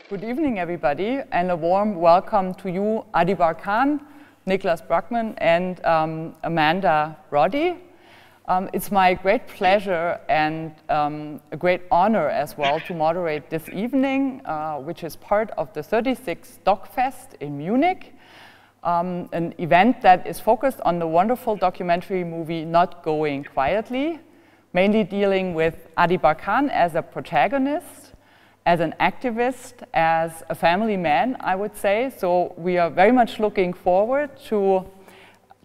Good evening, everybody, and a warm welcome to you, Adibar Khan, Nicholas Bruckman, and Amanda Roddy. It's my great pleasure and a great honor as well to moderate this evening, which is part of the 36th DOK.fest in Munich, an event that is focused on the wonderful documentary movie Not Going Quietly, mainly dealing with Adibar Khan as a protagonist, as an activist, as a family man, I would say. So we are very much looking forward to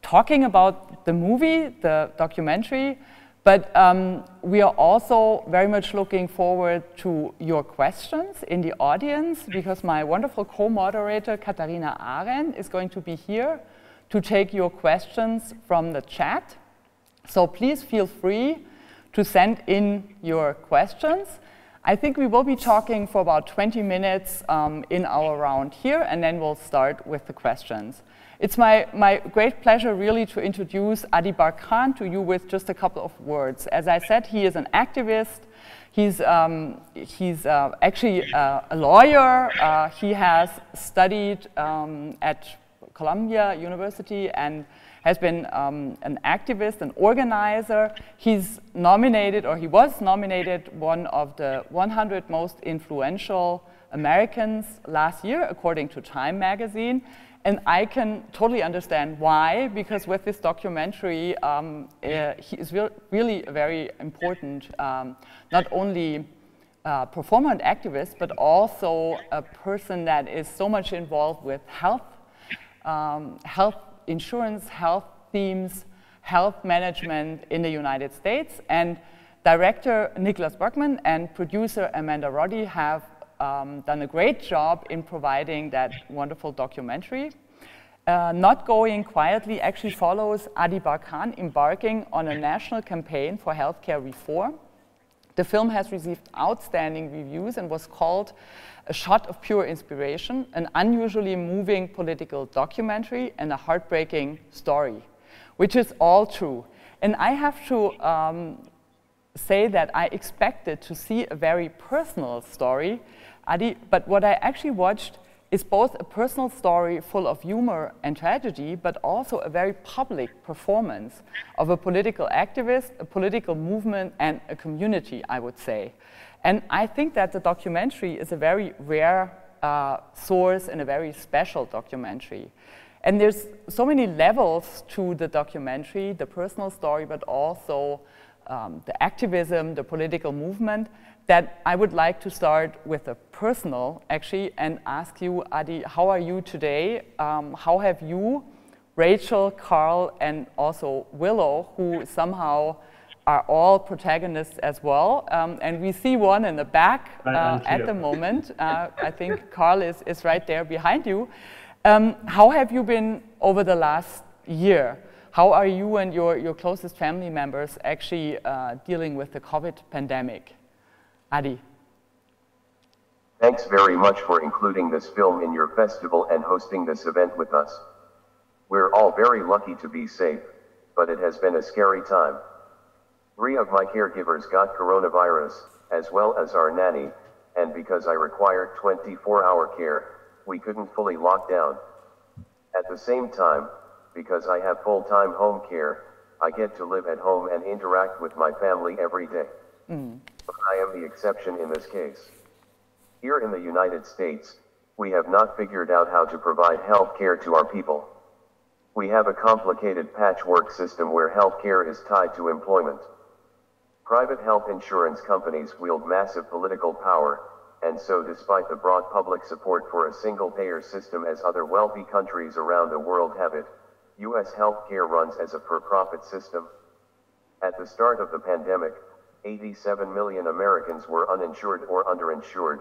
talking about the movie, the documentary, but we are also very much looking forward to your questions in the audience, because my wonderful co-moderator, Katharina Ahren, is going to be here to take your questions from the chat. So please feel free to send in your questions. I think we will be talking for about 20 minutes in our round here, and then we'll start with the questions. It's my great pleasure really to introduce Adibar Khan to you with just a couple of words. As I said, he is an activist. He's actually a lawyer. He has studied at Columbia University and has been an activist, an organizer. He's nominated, or he was nominated, one of the 100 most influential Americans last year, according to Time magazine. And I can totally understand why, because with this documentary, he is really a very important, not only performer and activist, but also a person that is so much involved with health, health insurance, health themes, health management in the United States. And director Nicholas Bruckman and producer Amanda Roddy have done a great job in providing that wonderful documentary. Not Going Quietly actually follows Adibar Khan embarking on a national campaign for healthcare reform. The film has received outstanding reviews and was called a shot of pure inspiration, an unusually moving political documentary, and a heartbreaking story, which is all true. And I have to say that I expected to see a very personal story, Adi, but what I actually watched is both a personal story full of humor and tragedy, but also a very public performance of a political activist, a political movement, and a community, I would say. And I think that the documentary is a very rare source and a very special documentary. And there's so many levels to the documentary, the personal story, but also the activism, the political movement, that I would like to start with a personal, actually, and ask you, Adi, how are you today? How have you, Rachel, Carl, and also Willow, who somehow are all protagonists as well, and we see one in the back at the moment. I think Carl is right there behind you. How have you been over the last year? How are you and your closest family members actually dealing with the COVID pandemic? Adi. Thanks very much for including this film in your festival and hosting this event with us. We're all very lucky to be safe, but it has been a scary time. 3 of my caregivers got coronavirus, as well as our nanny, and because I required 24-hour care, we couldn't fully lock down. At the same time, because I have full-time home care, I get to live at home and interact with my family every day. But I am the exception in this case. Here in the United States, we have not figured out how to provide health care to our people. We have a complicated patchwork system where health care is tied to employment. Private health insurance companies wield massive political power, and so despite the broad public support for a single-payer system as other wealthy countries around the world have it, U.S. healthcare runs as a for-profit system. At the start of the pandemic, 87 million Americans were uninsured or underinsured,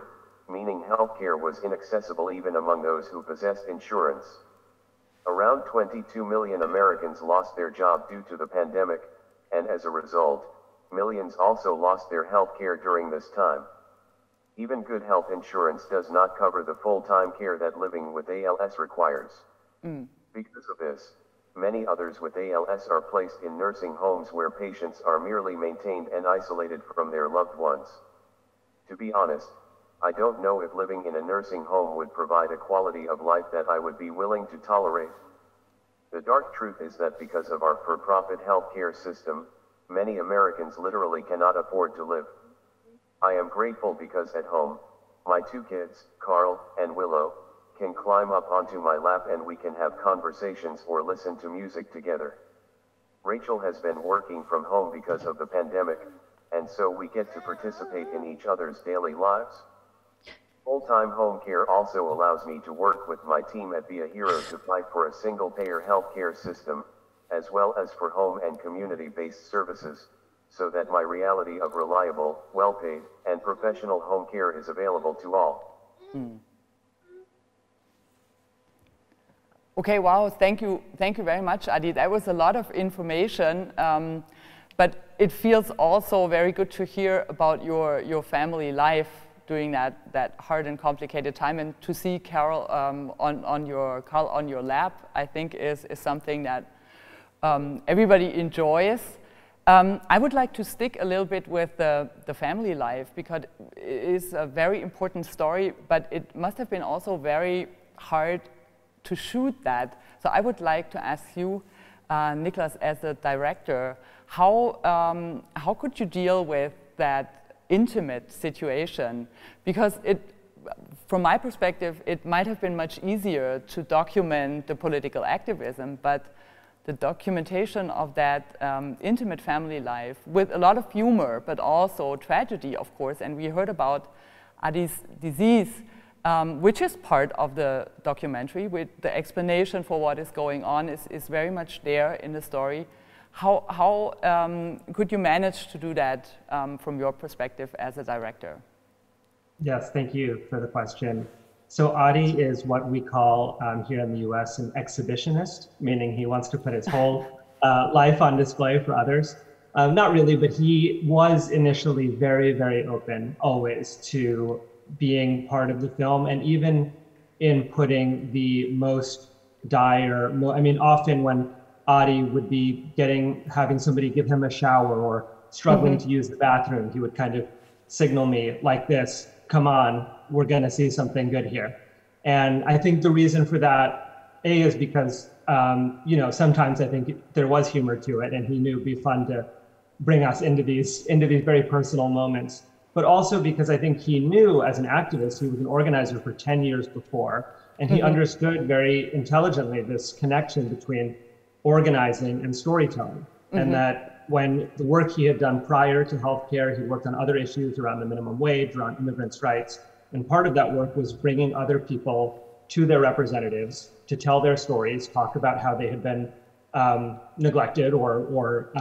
meaning healthcare was inaccessible even among those who possessed insurance. Around 22 million Americans lost their job due to the pandemic, and as a result, millions also lost their health care during this time. Even good health insurance does not cover the full-time care that living with ALS requires. Because of this, many others with ALS are placed in nursing homes where patients are merely maintained and isolated from their loved ones. To be honest, I don't know if living in a nursing home would provide a quality of life that I would be willing to tolerate. The dark truth is that because of our for-profit healthcare system, many Americans literally cannot afford to live. I am grateful because at home, my two kids, Carl and Willow, can climb up onto my lap and we can have conversations or listen to music together. Rachel has been working from home because of the pandemic, and so we get to participate in each other's daily lives. Full-time home care also allows me to work with my team at Be a Hero to fight for a single-payer healthcare system, as well as for home and community-based services, so that my reality of reliable, well-paid, and professional home care is available to all. Okay, wow, thank you very much, Ady. That was a lot of information, but it feels also very good to hear about your family life during that hard and complicated time, and to see Carl on your lap, I think is something that everybody enjoys. I would like to stick a little bit with the family life, because it is a very important story, but it must have been also very hard to shoot that. So I would like to ask you, Nicholas, as a director, how could you deal with that intimate situation? Because from my perspective, it might have been much easier to document the political activism, but the documentation of that intimate family life with a lot of humor, but also tragedy, of course. And we heard about Ady's disease, which is part of the documentary, with the explanation for what is going on is very much there in the story. How could you manage to do that from your perspective as a director? Yes, thank you for the question. So Ady is what we call here in the US an exhibitionist, meaning he wants to put his whole life on display for others. Not really, but he was initially very, very open always to being part of the film, and even in putting the most dire, I mean, often when Ady would be having somebody give him a shower or struggling to use the bathroom, he would kind of signal me like this, come on, we're gonna see something good here. And I think the reason for that, A, is because, you know, sometimes I think there was humor to it, and he knew it'd be fun to bring us into these very personal moments. But also because I think he knew, as an activist, he was an organizer for 10 years before, and he understood very intelligently this connection between organizing and storytelling. And that when the work he had done prior to healthcare, he worked on other issues around the minimum wage, around immigrants' rights. And part of that work was bringing other people to their representatives to tell their stories, talk about how they had been neglected or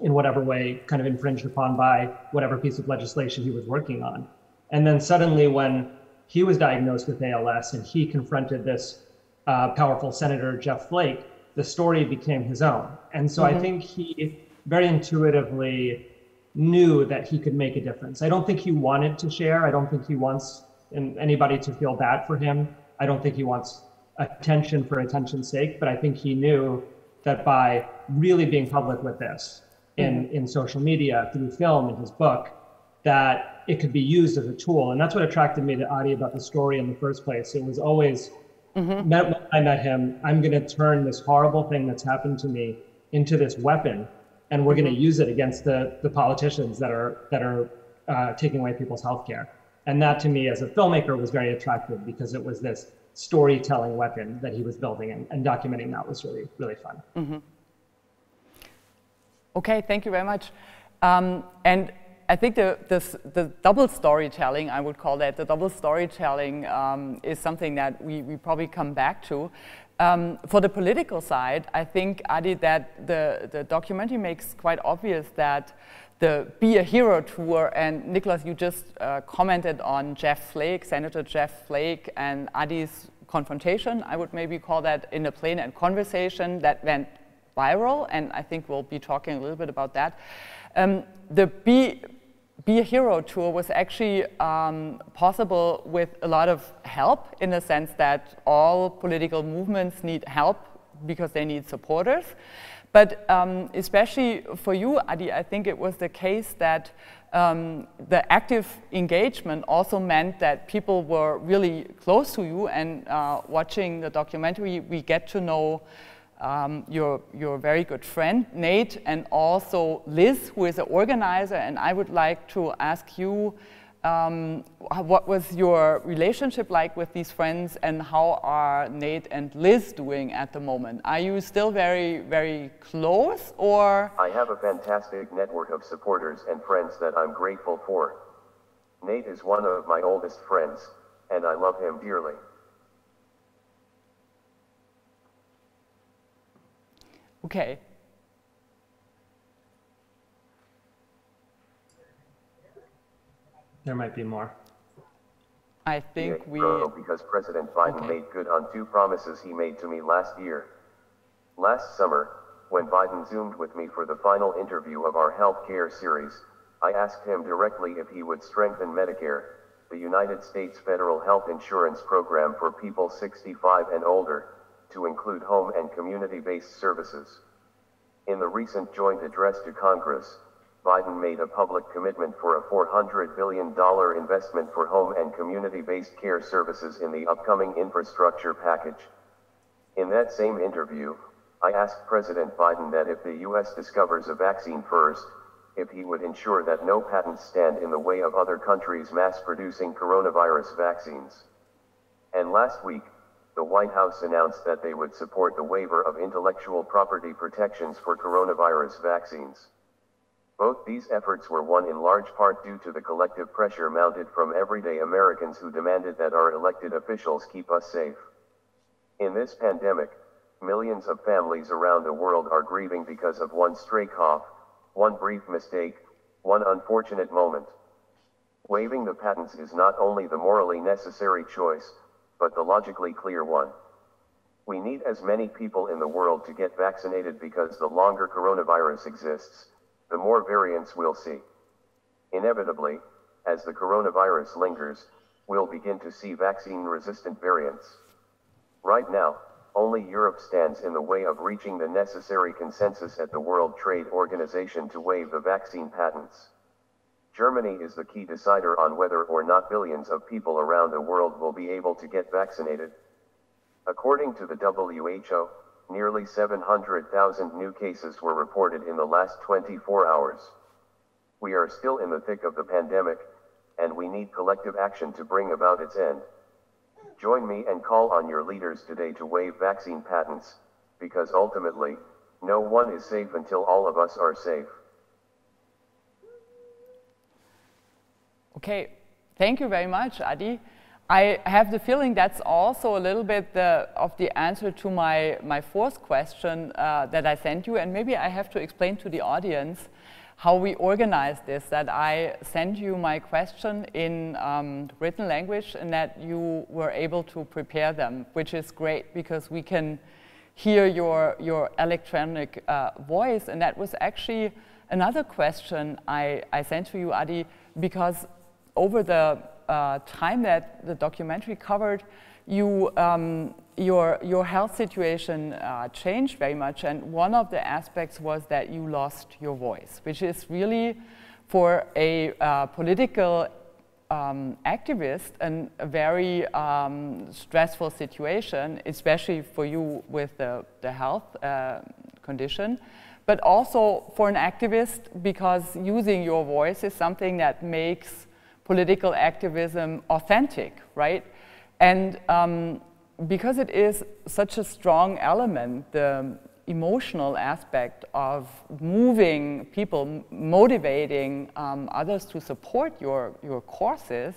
in whatever way kind of infringed upon by whatever piece of legislation he was working on. And then suddenly when he was diagnosed with ALS and he confronted this powerful Senator Jeff Flake, the story became his own. And so I think he very intuitively knew that he could make a difference. I don't think he wanted to share. I don't think he wants anybody to feel bad for him. I don't think he wants attention for attention's sake, but I think he knew that by really being public with this in social media, through film, in his book, that it could be used as a tool. And that's what attracted me to Ady about the story in the first place. It was always, when I met him, I'm gonna turn this horrible thing that's happened to me into this weapon, and we're gonna use it against the politicians that are taking away people's healthcare. And that to me as a filmmaker was very attractive, because it was this storytelling weapon that he was building, and documenting that was really, really fun. Okay, thank you very much. And I think the double storytelling, I would call that, the double storytelling is something that we probably come back to. For the political side, I think, Ady, that the documentary makes quite obvious that the Be a Hero tour, and Nicholas, you just commented on Jeff Flake, Senator Jeff Flake, and Ady's confrontation, I would maybe call that, in a plane and conversation that went viral, and I think we'll be talking a little bit about that. The Be a Hero tour was actually possible with a lot of help, in the sense that all political movements need help because they need supporters. But especially for you, Ady, I think it was the case that the active engagement also meant that people were really close to you, and watching the documentary, we get to know your very good friend, Nate, and also Liz, who is an organizer. And I would like to ask you, what was your relationship like with these friends, and how are Nate and Liz doing at the moment? Are you still very, very close, or? I have a fantastic network of supporters and friends that I'm grateful for. Nate is one of my oldest friends, and I love him dearly. Okay. There might be more. I think because President Biden made good on 2 promises he made to me last year. Last summer, when Biden Zoomed with me for the final interview of our healthcare series, I asked him directly if he would strengthen Medicare, the United States federal health insurance program for people 65 and older, to include home and community-based services. In the recent joint address to Congress, Biden made a public commitment for a $400 billion investment for home and community-based care services in the upcoming infrastructure package. In that same interview, I asked President Biden that if the U.S. discovers a vaccine first, if he would ensure that no patents stand in the way of other countries mass-producing coronavirus vaccines. And last week, the White House announced that they would support the waiver of intellectual property protections for coronavirus vaccines. Both these efforts were won in large part due to the collective pressure mounted from everyday Americans who demanded that our elected officials keep us safe. In this pandemic, millions of families around the world are grieving because of one stray cough, one brief mistake, one unfortunate moment. Waiving the patents is not only the morally necessary choice, but the logically clear one. We need as many people in the world to get vaccinated, because the longer coronavirus exists, the more variants we'll see. Inevitably, as the coronavirus lingers, we'll begin to see vaccine-resistant variants. Right now, only Europe stands in the way of reaching the necessary consensus at the World Trade Organization to waive the vaccine patents. Germany is the key decider on whether or not billions of people around the world will be able to get vaccinated. According to the WHO, nearly 700,000 new cases were reported in the last 24 hours. We are still in the thick of the pandemic, and we need collective action to bring about its end. Join me and call on your leaders today to waive vaccine patents, because ultimately, no one is safe until all of us are safe. Okay, thank you very much, Ady. I have the feeling that's also a little bit of the answer to my fourth question that I sent you, and maybe I have to explain to the audience how we organized this, that I sent you my question in written language and that you were able to prepare them, which is great because we can hear your electronic voice. And that was actually another question I sent to you, Ady, because over the time that the documentary covered, your health situation changed very much, and one of the aspects was that you lost your voice, which is really, for a political activist, and a very stressful situation, especially for you with the health condition, but also for an activist, because using your voice is something that makes political activism authentic, right? And because it is such a strong element, the emotional aspect of moving people, motivating others to support your causes,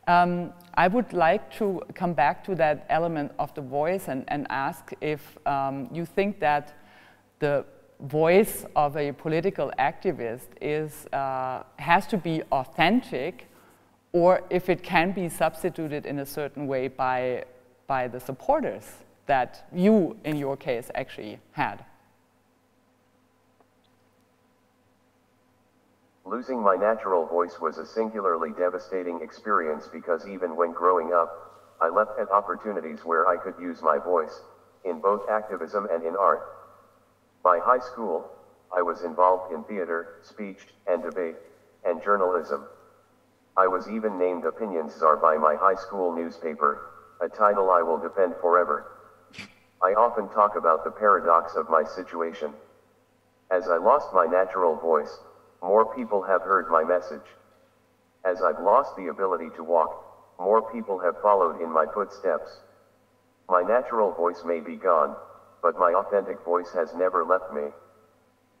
I would like to come back to that element of the voice and ask if you think that the voice of a political activist has to be authentic, or if it can be substituted in a certain way by the supporters that you, in your case, actually had. Losing my natural voice was a singularly devastating experience, because even when growing up, I leapt at opportunities where I could use my voice, in both activism and in art. By high school, I was involved in theater, speech, and debate, and journalism. I was even named Opinion Czar by my high school newspaper, a title I will defend forever. I often talk about the paradox of my situation. As I lost my natural voice, more people have heard my message. As I've lost the ability to walk, more people have followed in my footsteps. My natural voice may be gone, but my authentic voice has never left me.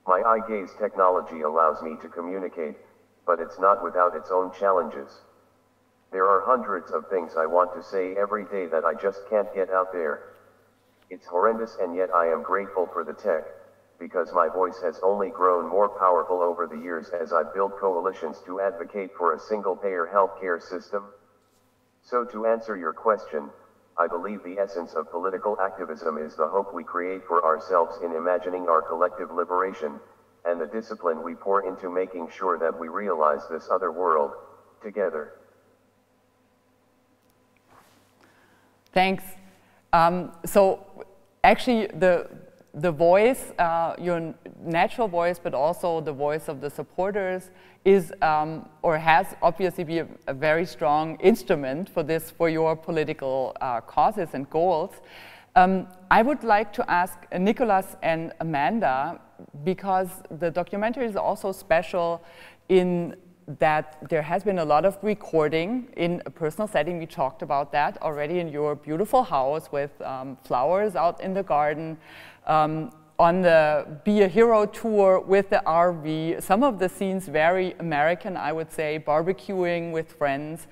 My eye gaze technology allows me to communicate, but it's not without its own challenges. There are hundreds of things I want to say every day that I just can't get out there. It's horrendous, and yet I am grateful for the tech, because my voice has only grown more powerful over the years as I've built coalitions to advocate for a single-payer healthcare system. So to answer your question, I believe the essence of political activism is the hope we create for ourselves in imagining our collective liberation, and the discipline we pour into making sure that we realize this other world, together. Thanks. So actually the voice, your natural voice, but also the voice of the supporters is or has obviously been a very strong instrument for this, for your political causes and goals. I would like to ask Nicholas and Amanda, because the documentary is also special in that there has been a lot of recording in a personal setting. We talked about that already in your beautiful house with flowers out in the garden, on the Be a Hero tour with the RV. Some of the scenes very American, I would say, barbecuing with friends.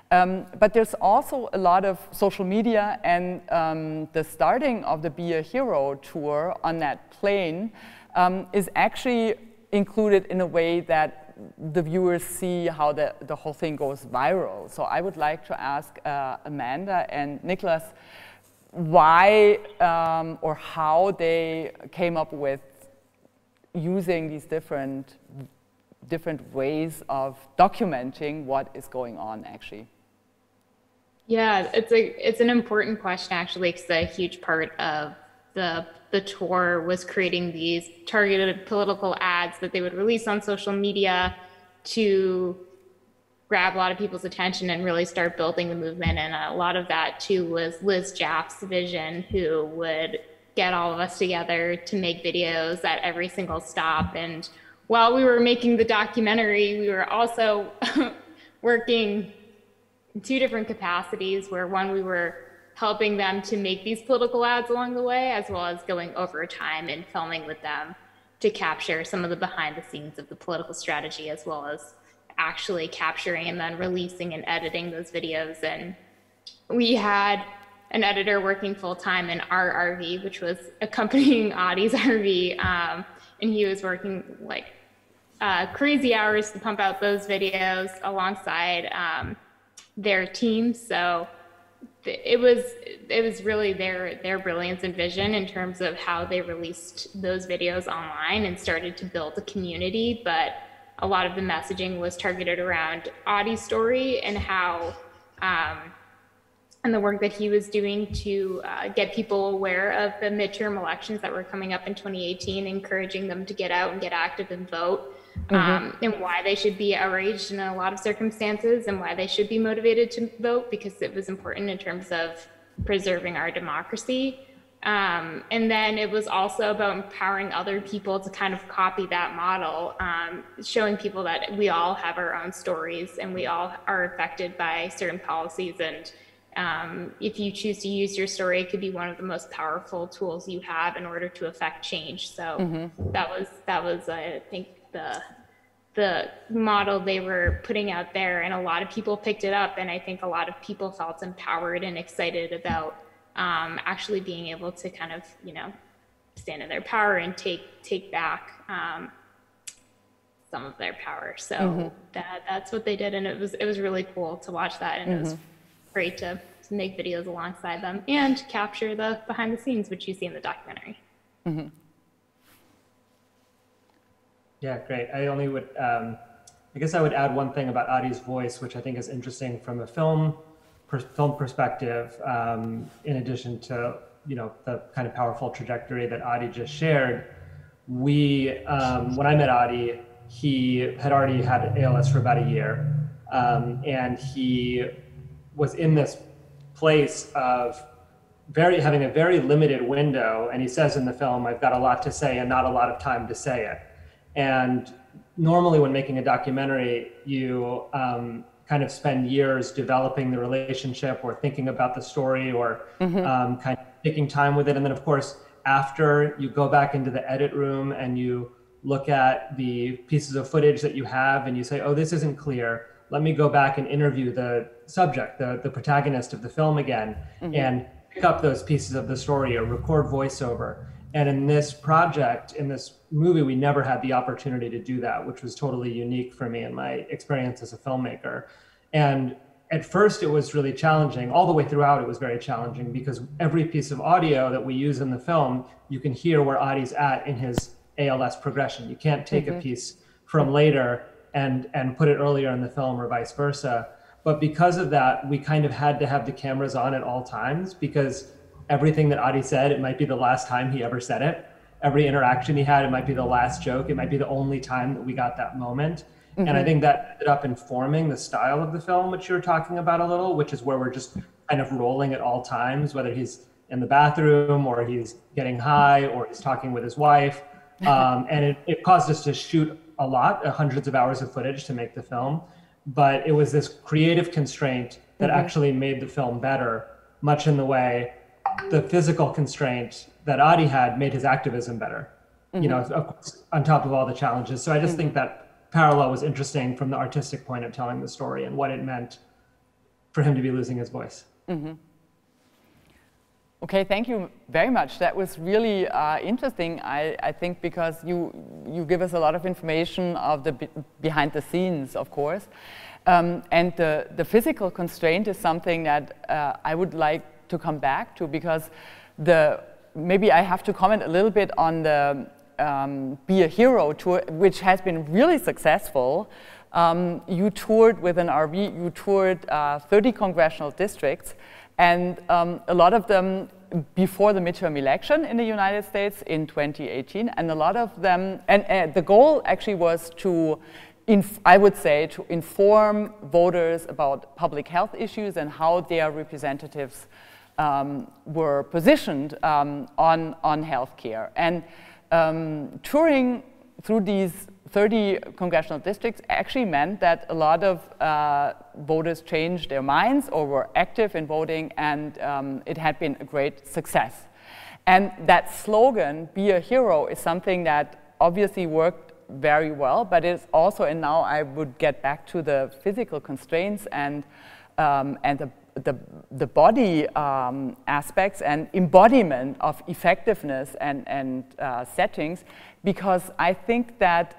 But there's also a lot of social media, and the starting of the Be a Hero tour on that plane is actually included in a way that the viewers see how the whole thing goes viral. So I would like to ask Amanda and Nicholas why or how they came up with using these different ways of documenting what is going on actually. Yeah, it's an important question actually, because a huge part of the tour was creating these targeted political ads that they would release on social media to grab a lot of people's attention and really start building the movement. And a lot of that too was Liz Jaff's vision, who would get all of us together to make videos at every single stop. And while we were making the documentary, we were also working in two different capacities, where one, we were helping them to make these political ads along the way, as well as going over time and filming with them to capture some of the behind the scenes of the political strategy, as well as actually capturing and then releasing and editing those videos. And we had an editor working full time in our RV, which was accompanying Ady's RV. And he was working like crazy hours to pump out those videos alongside their team. So it was really their brilliance and vision in terms of how they released those videos online and started to build a community. But a lot of the messaging was targeted around Ady's story and how and the work that he was doing to get people aware of the midterm elections that were coming up in 2018, encouraging them to get out and get active and vote. And why they should be outraged in a lot of circumstances, and why they should be motivated to vote, because it was important in terms of preserving our democracy. And then it was also about empowering other people to kind of copy that model, showing people that we all have our own stories and we all are affected by certain policies. And if you choose to use your story, it could be one of the most powerful tools you have in order to affect change. So that was I think the model they were putting out there, and a lot of people picked it up, and I think a lot of people felt empowered and excited about actually being able to kind of, you know, stand in their power and take back some of their power. So that's what they did, and it was really cool to watch that, and it was great to make videos alongside them and capture the behind the scenes, which you see in the documentary. Yeah, great. I only would, I guess I would add one thing about Ady's voice, which I think is interesting from a film perspective, in addition to, you know, the kind of powerful trajectory that Ady just shared. when I met Ady, he had already had ALS for about a year, and he was in this place of having a very limited window. And he says in the film, "I've got a lot to say and not a lot of time to say it." And normally when making a documentary, you kind of spend years developing the relationship or thinking about the story or kind of taking time with it. And then of course, after you go back into the edit room and you look at the pieces of footage that you have and you say, "Oh, this isn't clear. Let me go back and interview the subject, the protagonist of the film again, and pick up those pieces of the story or record voiceover." And in this project, in this movie, we never had the opportunity to do that, which was totally unique for me and my experience as a filmmaker. And at first it was really challenging. All the way throughout it was very challenging because every piece of audio that we use in the film, you can hear where Ady's at in his ALS progression. You can't take a piece from later and put it earlier in the film or vice versa. But because of that, we kind of had to have the cameras on at all times because everything that Ady said, it might be the last time he ever said it. Every interaction he had, it might be the last joke. It might be the only time that we got that moment. And I think that ended up informing the style of the film, which you were talking about a little, which is where we're just kind of rolling at all times, whether he's in the bathroom or he's getting high or he's talking with his wife. And it caused us to shoot a lot, hundreds of hours of footage to make the film. But it was this creative constraint that actually made the film better, much in the way the physical constraint that Ady had made his activism better, you know, of course, on top of all the challenges. So I just think that parallel was interesting from the artistic point of telling the story and what it meant for him to be losing his voice. Okay, thank you very much. That was really interesting, I think, because you give us a lot of information of the behind the scenes, of course. And the physical constraint is something that I would like to come back to, because maybe I have to comment a little bit on the Be a Hero tour, which has been really successful. You toured with an RV, you toured 30 congressional districts, and a lot of them before the midterm election in the United States in 2018, and a lot of them, and the goal actually was to, I would say, to inform voters about public health issues and how their representatives were positioned on healthcare. And touring through these 30 congressional districts actually meant that a lot of voters changed their minds or were active in voting, and it had been a great success. And that slogan, "Be a Hero," is something that obviously worked very well, but it's also, and now I would get back to the physical constraints and the body aspects and embodiment of effectiveness and settings, because I think that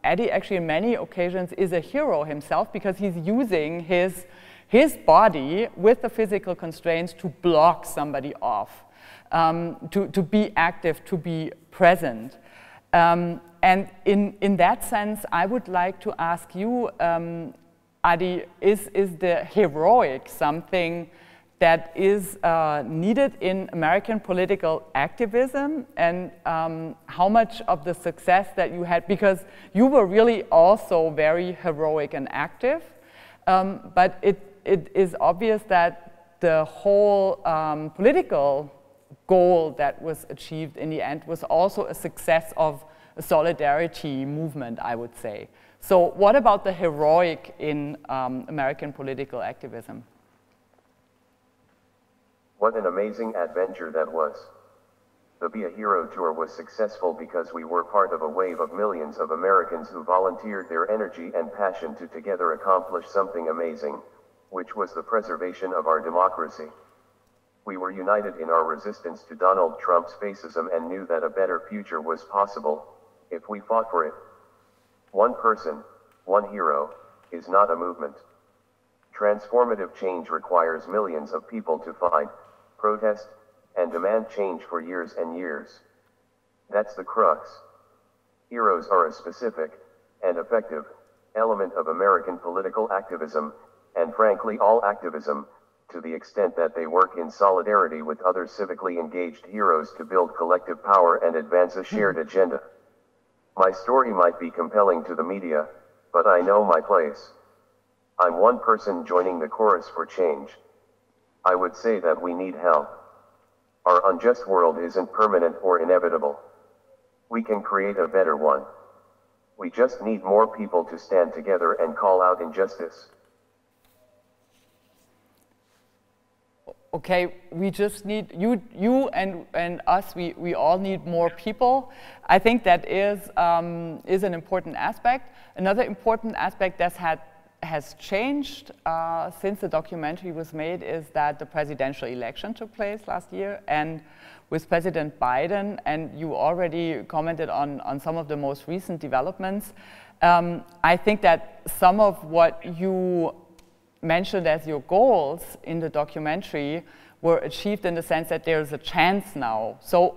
Ady actually in many occasions is a hero himself, because he's using his body with the physical constraints to block somebody off, to be active, to be present. And in that sense, I would like to ask you, Ady, is the heroic something that is needed in American political activism? And how much of the success that you had, because you were really also very heroic and active, but it is obvious that the whole political goal that was achieved in the end was also a success of a solidarity movement, I would say. So what about the heroic in American political activism? What an amazing adventure that was. The Be a Hero tour was successful because we were part of a wave of millions of Americans who volunteered their energy and passion to together accomplish something amazing, which was the preservation of our democracy. We were united in our resistance to Donald Trump's fascism and knew that a better future was possible if we fought for it. One person, one hero, is not a movement. Transformative change requires millions of people to fight, protest, and demand change for years and years. That's the crux. Heroes are a specific and effective element of American political activism, and frankly all activism, to the extent that they work in solidarity with other civically engaged heroes to build collective power and advance a shared agenda. My story might be compelling to the media, but I know my place. I'm one person joining the chorus for change. I would say that we need help. Our unjust world isn't permanent or inevitable. We can create a better one. We just need more people to stand together and call out injustice. Okay, we just need, you and us, we all need more people. I think that is an important aspect. Another important aspect that has changed since the documentary was made is that the presidential election took place last year, and with President Biden, and you already commented on some of the most recent developments. I think that some of what you mentioned as your goals in the documentary were achieved in the sense that there's a chance now. So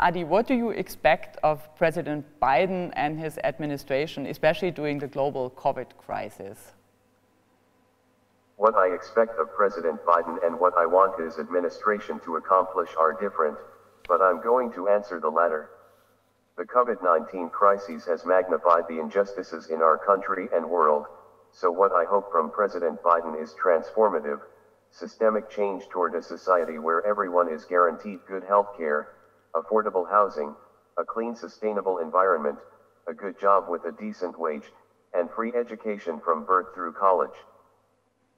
Ady, what do you expect of President Biden and his administration, especially during the global COVID crisis? What I expect of President Biden and what I want his administration to accomplish are different, but I'm going to answer the latter. The COVID-19 crisis has magnified the injustices in our country and world, so what I hope from President Biden is transformative, systemic change toward a society where everyone is guaranteed good health care, affordable housing, a clean, sustainable environment, a good job with a decent wage, and free education from birth through college.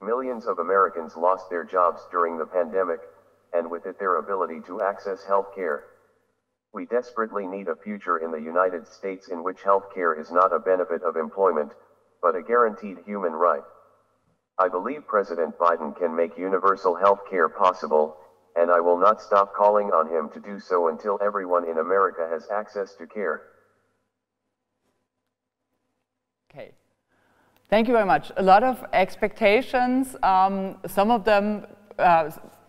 Millions of Americans lost their jobs during the pandemic, and with it their ability to access health care. We desperately need a future in the United States in which health care is not a benefit of employment, but a guaranteed human right. I believe President Biden can make universal health care possible, and I will not stop calling on him to do so until everyone in America has access to care. Okay. Thank you very much. A lot of expectations. Some of them,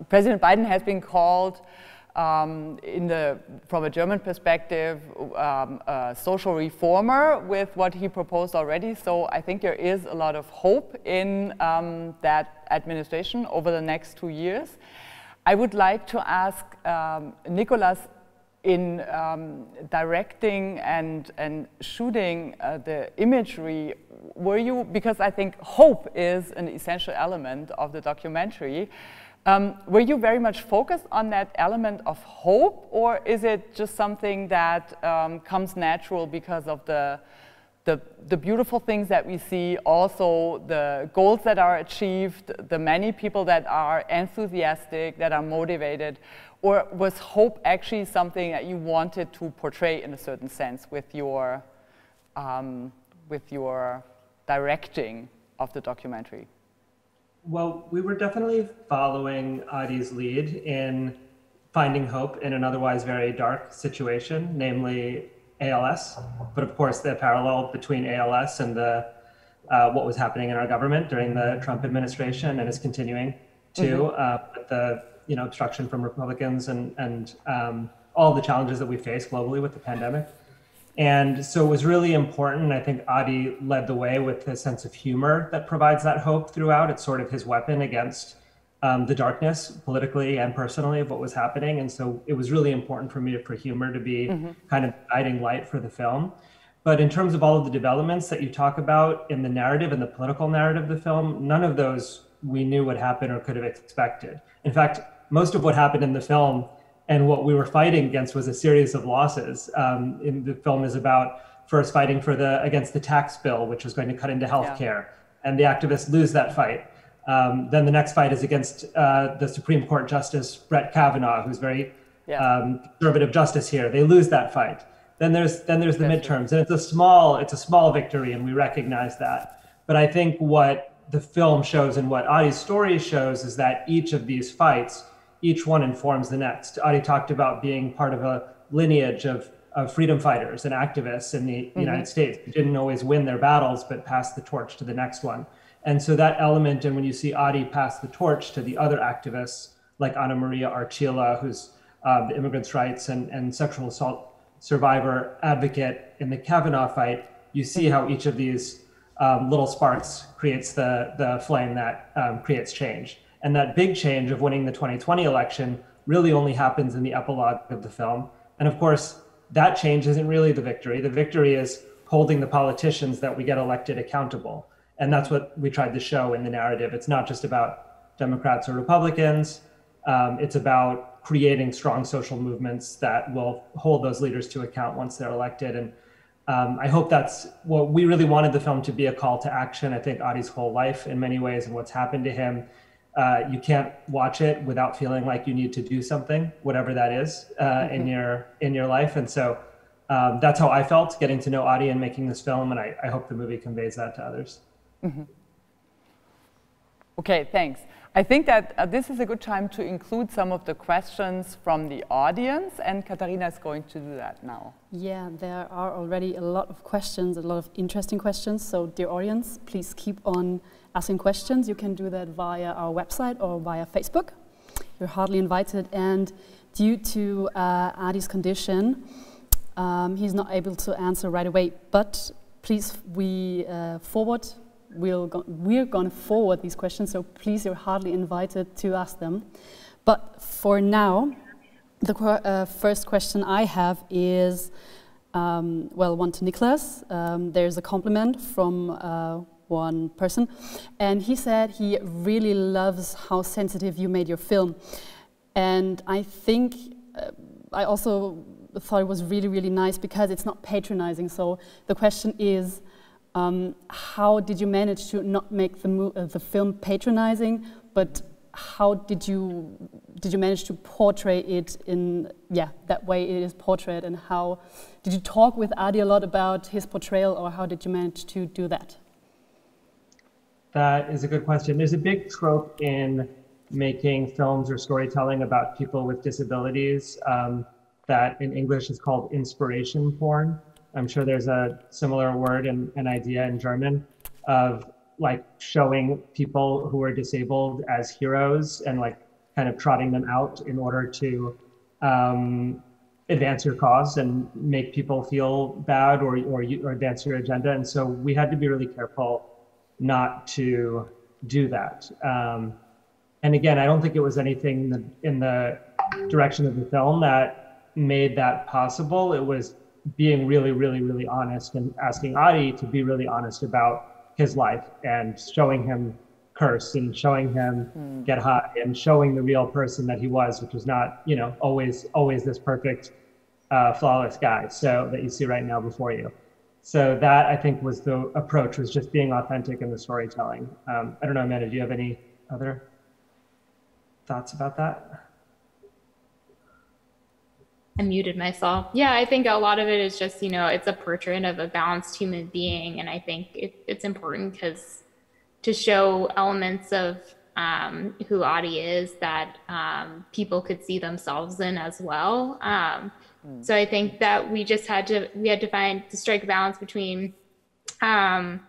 President Biden has been called, from a German perspective, a social reformer with what he proposed already. So I think there is a lot of hope in that administration over the next 2 years. I would like to ask Nicholas, in directing and shooting the imagery, were you, because I think hope is an essential element of the documentary, were you very much focused on that element of hope, or is it just something that comes natural because of the beautiful things that we see, also the goals that are achieved, the many people that are enthusiastic, that are motivated? Or was hope actually something that you wanted to portray in a certain sense with your directing of the documentary? Well, we were definitely following Ady's lead in finding hope in an otherwise very dark situation, namely ALS. But of course, the parallel between ALS and what was happening in our government during the Trump administration and is continuing to, with the obstruction from Republicans and all the challenges that we face globally with the pandemic. And so it was really important. I think Ady led the way with a sense of humor that provides that hope throughout. It's sort of his weapon against the darkness, politically and personally, of what was happening. And so it was really important for me for humor to be kind of guiding light for the film. But in terms of all of the developments that you talk about in the narrative and the political narrative of the film, none of those we knew would happen or could have expected. In fact, most of what happened in the film and what we were fighting against was a series of losses. In the film is about first fighting against the tax bill, which was going to cut into healthcare, and the activists lose that fight. Then the next fight is against the Supreme Court Justice Brett Kavanaugh, who's very conservative justice here. They lose that fight. Then there's the midterms, and it's a small victory, and we recognize that. But I think what the film shows and what Ady's story shows is that each of these fights, each one informs the next. Ady talked about being part of a lineage of freedom fighters and activists in the United States who didn't always win their battles, but passed the torch to the next one. And so that element, and when you see Ady pass the torch to the other activists, like Anna Maria Archila, who's the immigrants' rights and sexual assault survivor advocate in the Kavanaugh fight, you see how each of these little sparks creates the flame that creates change. And that big change of winning the 2020 election really only happens in the epilogue of the film. And of course, that change isn't really the victory. The victory is holding the politicians that we get elected accountable. And that's what we tried to show in the narrative. It's not just about Democrats or Republicans. It's about creating strong social movements that will hold those leaders to account once they're elected. And I hope that's what we really wanted the film to be, a call to action. I think Ady's whole life in many ways and what's happened to him, you can't watch it without feeling like you need to do something, whatever that is in your life. And so that's how I felt getting to know Ady and making this film. And I hope the movie conveys that to others. Mm-hmm. Okay, thanks. I think that this is a good time to include some of the questions from the audience, and Katharina is going to do that now. Yeah, there are already a lot of questions, a lot of interesting questions. So dear audience, please keep on asking questions. You can do that via our website or via Facebook. You're heartily invited. And due to Ady's condition, he's not able to answer right away, but please, we're going to forward these questions, so please, you're heartily invited to ask them. But for now, the first question I have is, well, one to Nicholas. There's a compliment from one person, and he said he really loves how sensitive you made your film. And I think, I also thought it was really, really nice because it's not patronizing. So the question is, how did you manage to not make the film patronizing, but how did you manage to portray it in that way it is portrayed, and how did you talk with Ady a lot about his portrayal, or how did you manage to do that? That is a good question. There's a big trope in making films or storytelling about people with disabilities that in English is called inspiration porn. I'm sure there's a similar word and an idea in German of like showing people who are disabled as heroes and like kind of trotting them out in order to advance your cause and make people feel bad or advance your agenda. And so we had to be really careful not to do that. And again, I don't think it was anything in the direction of the film that made that possible. It was being really, really, really honest and asking Ady to be really honest about his life and showing him curse and showing him get high and showing the real person that he was, which was not, you know, always this perfect, flawless guy so that you see right now before you. So that, I think, was the approach, was just being authentic in the storytelling. I don't know, Amanda, do you have any other thoughts about that? I muted myself. Yeah, I think a lot of it is just, you know, it's a portrait of a balanced human being. And I think it's important because to show elements of who Ady is that people could see themselves in as well. So I think that we had to strike a balance between all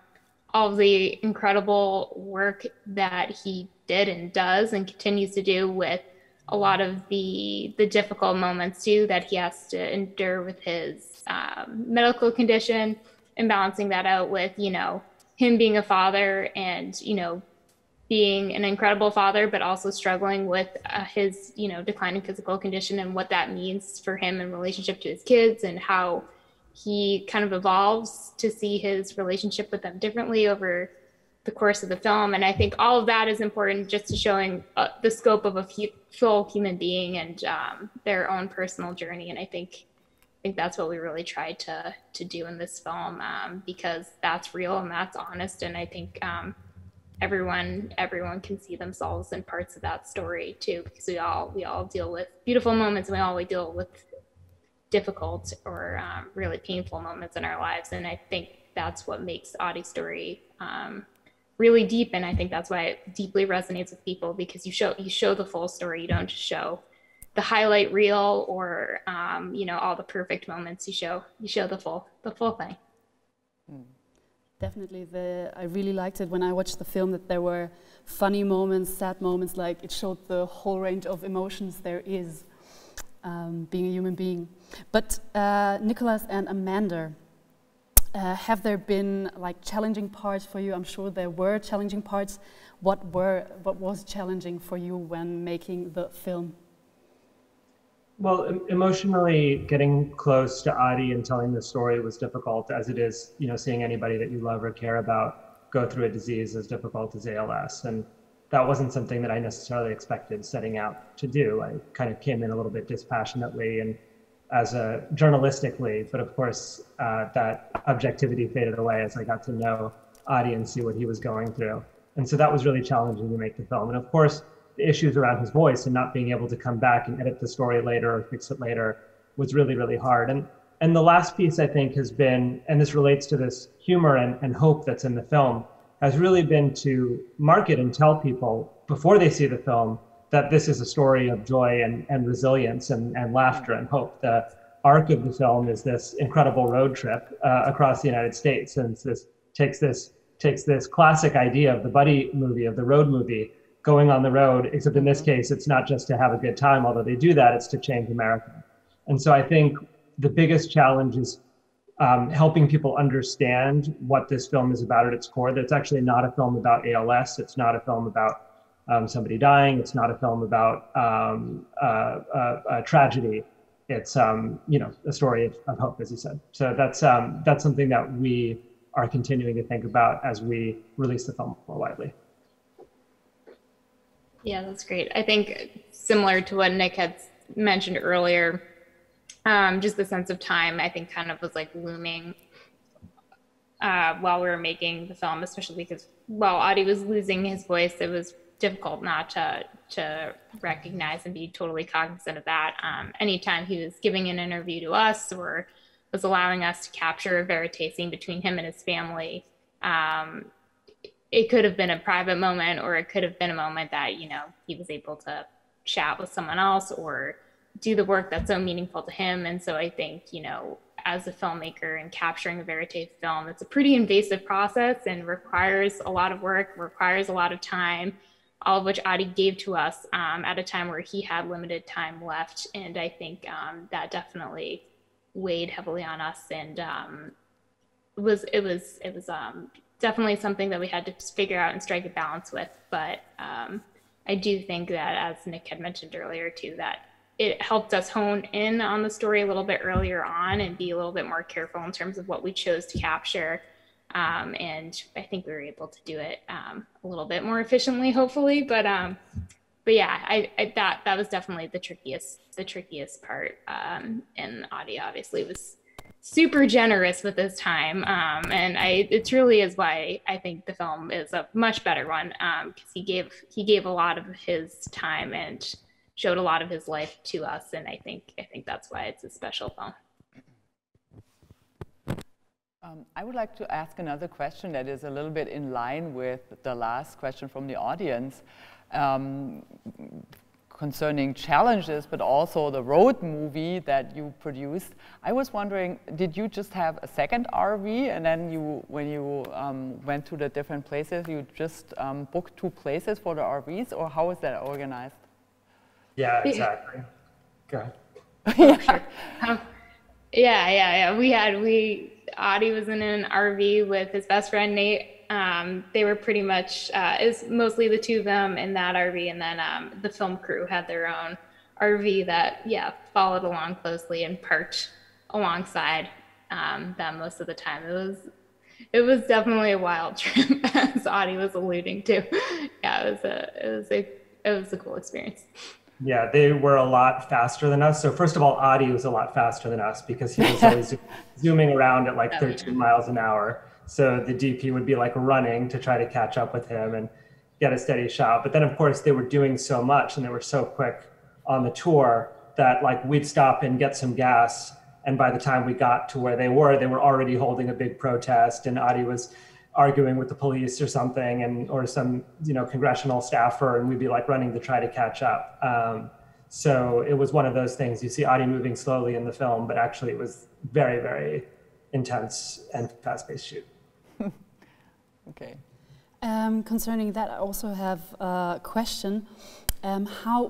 of the incredible work that he did and does and continues to do with a lot of the difficult moments too that he has to endure with his medical condition, and balancing that out with, you know, him being a father and, you know, being an incredible father, but also struggling with his, you know, declining physical condition and what that means for him in relationship to his kids, and how he kind of evolves to see his relationship with them differently over the course of the film. And I think all of that is important just to showing the scope of a full human being and their own personal journey. And I think that's what we really tried to do in this film, because that's real and that's honest. And I think everyone can see themselves in parts of that story too, because we all deal with beautiful moments, and we all deal with difficult or really painful moments in our lives. And I think that's what makes Ady's story really deep, and I think that's why it deeply resonates with people, because you show the full story. You don't just show the highlight reel or you know, all the perfect moments. You show the full thing. Definitely, I really liked it when I watched the film that there were funny moments, sad moments. Like, it showed the whole range of emotions there is being a human being. But Nicholas and Amanda, have there been like challenging parts for you? I'm sure there were challenging parts. What was challenging for you when making the film? Well, emotionally, getting close to Ady and telling the story was difficult, as it is, seeing anybody that you love or care about go through a disease as difficult as ALS. And that wasn't something that I necessarily expected setting out to do. I kind of came in a little bit dispassionately and journalistically, but of course, that objectivity faded away as I got to know Ady and see what he was going through. And so that was really challenging to make the film. And of course, the issues around his voice and not being able to come back and edit the story later or fix it later was really, really hard. And the last piece, I think, has been, and this relates to this humor and hope that's in the film, has really been to market and tell people before they see the film that this is a story of joy and resilience and laughter and hope. The arc of the film is this incredible road trip across the United States, and takes this classic idea of the buddy movie, of the road movie, going on the road, except in this case, it's not just to have a good time, although they do that, it's to change America. And so I think the biggest challenge is helping people understand what this film is about at its core, that it's actually not a film about ALS, it's not a film about somebody dying, it's not a film about a tragedy, it's a story of hope, as you said. So that's something that we are continuing to think about as we release the film more widely. Yeah, that's great. I think similar to what Nick had mentioned earlier, just the sense of time, I think kind of was like looming while we were making the film, especially because while Ady was losing his voice, it was difficult not to recognize and be totally cognizant of that. Anytime he was giving an interview to us or was allowing us to capture a verite scene between him and his family, it could have been a private moment, or it could have been a moment that, he was able to chat with someone else or do the work that's so meaningful to him. And so I think, as a filmmaker and capturing a verite film, it's a pretty invasive process and requires a lot of work, requires a lot of time, all of which Ady gave to us at a time where he had limited time left. And I think that definitely weighed heavily on us, and it was definitely something that we had to figure out and strike a balance with. But I do think that, as Nick had mentioned earlier too, that it helped us hone in on the story a little bit earlier on and be a little bit more careful in terms of what we chose to capture. And I think we were able to do it a little bit more efficiently, hopefully. But yeah, that was definitely the trickiest part. And Ady obviously was super generous with his time, and it truly is why I think the film is a much better one, because he gave a lot of his time and showed a lot of his life to us, and I think that's why it's a special film. I would like to ask another question that is a little bit in line with the last question from the audience, concerning challenges, but also the road movie that you produced. I was wondering, did you just have a second RV, and then when you went to the different places, you just booked 2 places for the RVs, or how is that organized? Yeah, exactly. Go ahead. Sure. Yeah. Ady was in an RV with his best friend Nate. They were pretty much, it's mostly the 2 of them in that RV, and then the film crew had their own RV that, followed along closely and parked alongside them most of the time. It was definitely a wild trip, as Ady was alluding to. Yeah, it was a cool experience. Yeah, they were a lot faster than us. So first of all, Ady was a lot faster than us because he was always zooming around at like 13 miles an hour. So the DP would be like running to try to catch up with him and get a steady shot. But then of course they were doing so much and they were so quick on the tour that like we'd stop and get some gas. And by the time we got to where they were already holding a big protest, and Ady was arguing with the police or something, or some congressional staffer, and we'd be like running to try to catch up. So it was one of those things. You see Ady moving slowly in the film, but actually it was very, very intense and fast-paced shoot. Okay. Concerning that, I also have a question. How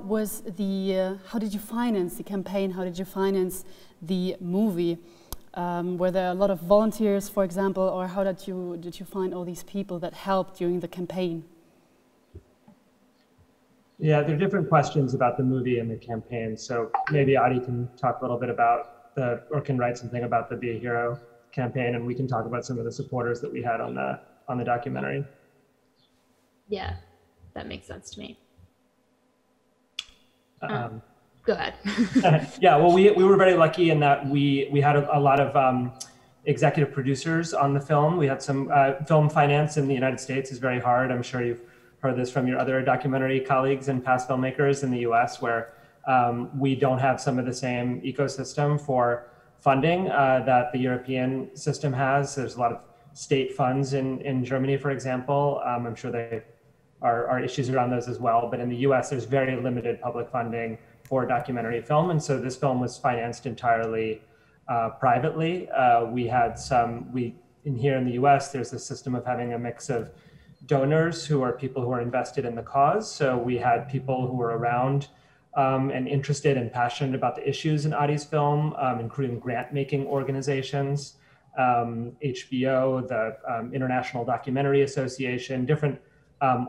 did you finance the campaign? How did you finance the movie? Were there a lot of volunteers, for example, or how did you find all these people that helped during the campaign? Yeah, there are different questions about the movie and the campaign. So maybe Ady can talk a little bit about or can write something about the Be a Hero campaign, and we can talk about some of the supporters that we had on the documentary. Yeah, that makes sense to me. Go ahead. Yeah, well, we were very lucky in that we had a lot of executive producers on the film. We had some film finance in the United States is very hard. I'm sure you've heard this from your other documentary colleagues and past filmmakers in the US, where we don't have some of the same ecosystem for funding that the European system has. There's a lot of state funds in Germany, for example. I'm sure there are issues around those as well. But in the US, there's very limited public funding for documentary film. And so this film was financed entirely privately. We had here in the US, there's a system of having a mix of donors who are people who are invested in the cause. So we had people who were around and interested and passionate about the issues in Ady's film, including grant-making organizations, HBO, the International Documentary Association, different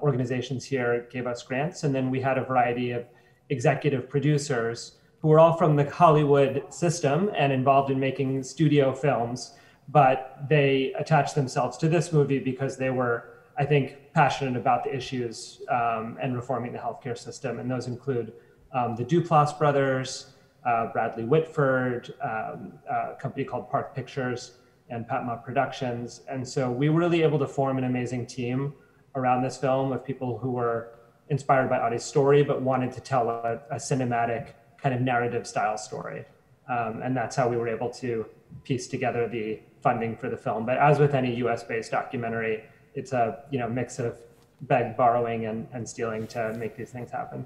organizations here gave us grants. And then we had a variety of executive producers who were all from the Hollywood system and involved in making studio films, but they attached themselves to this movie because they were, I think, passionate about the issues and reforming the healthcare system. And those include the Duplass brothers, Bradley Whitford, a company called Park Pictures, and Patma Productions. And so we were really able to form an amazing team around this film of people who were inspired by Ady's story, but wanted to tell a cinematic kind of narrative style story. And that's how we were able to piece together the funding for the film. But as with any US-based documentary, it's a mix of beg, borrowing, and stealing to make these things happen.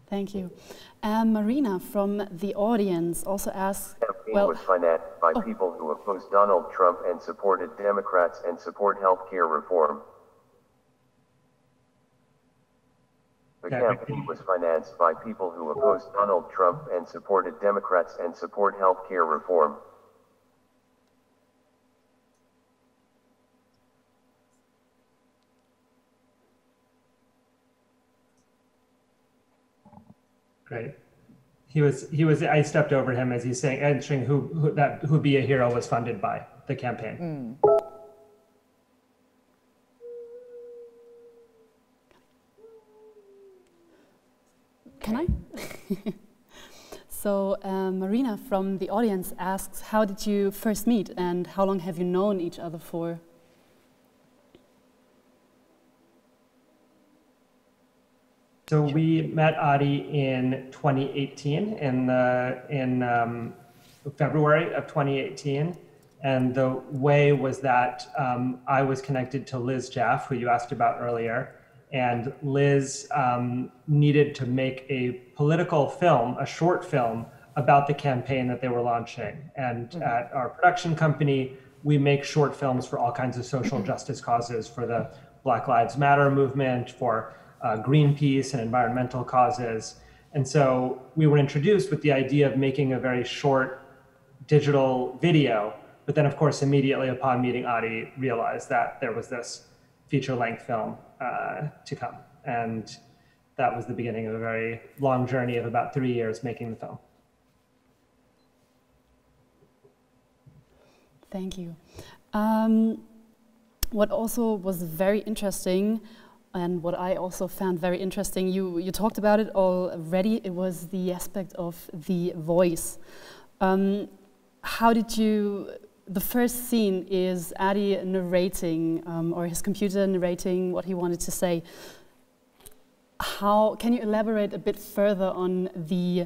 Thank you. Marina from the audience also asks, the campaign was financed by people who opposed Donald Trump and supported Democrats and support healthcare reform. The campaign was financed by people who opposed Donald Trump and supported Democrats and support healthcare reform. Great. I stepped over him as he's saying, answering who Be a Hero was funded by, the campaign. Can I? So Marina from the audience asks, how did you first meet and how long have you known each other for? So we met Ady in 2018, in February of 2018. And the way was that I was connected to Liz Jaff, who you asked about earlier. And Liz needed to make a political film, a short film, about the campaign that they were launching. And at our production company, we make short films for all kinds of social justice causes, for the Black Lives Matter movement, for Greenpeace and environmental causes. And so we were introduced with the idea of making a very short digital video. But then, of course, immediately upon meeting Ady, realized that there was this feature-length film to come. And that was the beginning of a very long journey of about 3 years making the film. Thank you. What also was very interesting, and what I also found very interesting, you talked about it already, it was the aspect of the voice. How did you, the first scene is Ady narrating, or his computer narrating what he wanted to say. How, can you elaborate a bit further on the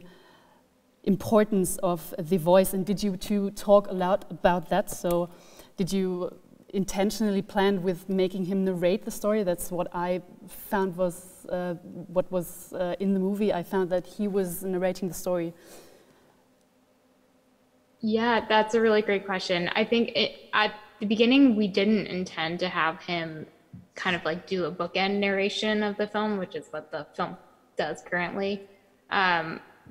importance of the voice, and did you two talk a lot about that? So did you intentionally plan with making him narrate the story? That's what I found was what was in the movie. I found that he was narrating the story. Yeah, that's a really great question. I think at the beginning, we didn't intend to have him kind of like do a bookend narration of the film, which is what the film does currently.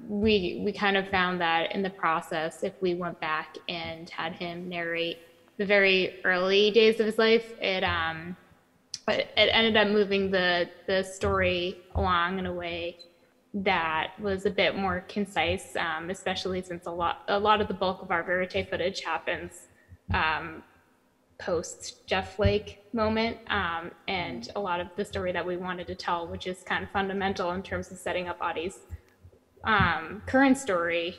we kind of found that in the process, if we went back and had him narrate the very early days of his life, it ended up moving the story along in a way that was a bit more concise, especially since a lot of the bulk of our verite footage happens post Jeff Flake moment, and a lot of the story that we wanted to tell, which is kind of fundamental in terms of setting up Ady's current story,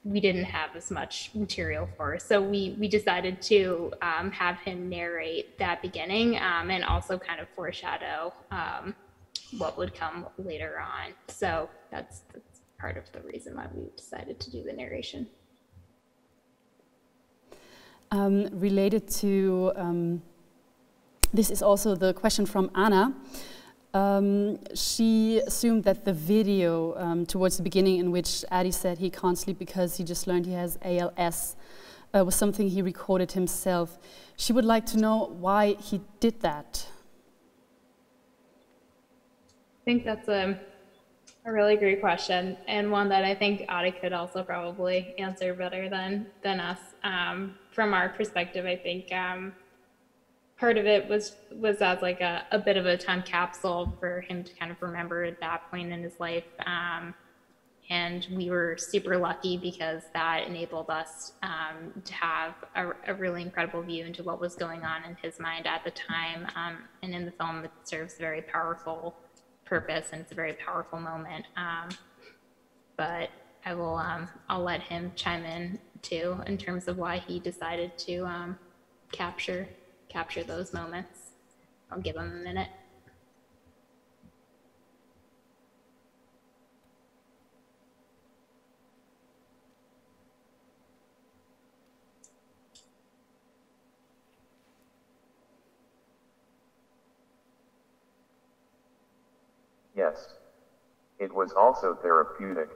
we didn't have as much material for. So we decided to have him narrate that beginning, and also kind of foreshadow what would come later on. So that's part of the reason why we decided to do the narration. Related to, this is also the question from Anna. She assumed that the video towards the beginning, in which Ady said he can't sleep because he just learned he has ALS, was something he recorded himself. She would like to know why he did that. I think that's a really great question, and one that I think Ady could also probably answer better than us. From our perspective, I think part of it was as like a bit of a time capsule for him to kind of remember at that point in his life. And we were super lucky because that enabled us to have a really incredible view into what was going on in his mind at the time. And in the film, it serves a very powerful purpose, and it's a very powerful moment. But I will, I'll let him chime in too in terms of why he decided to capture those moments. I'll give him a minute. Yes. It was also therapeutic.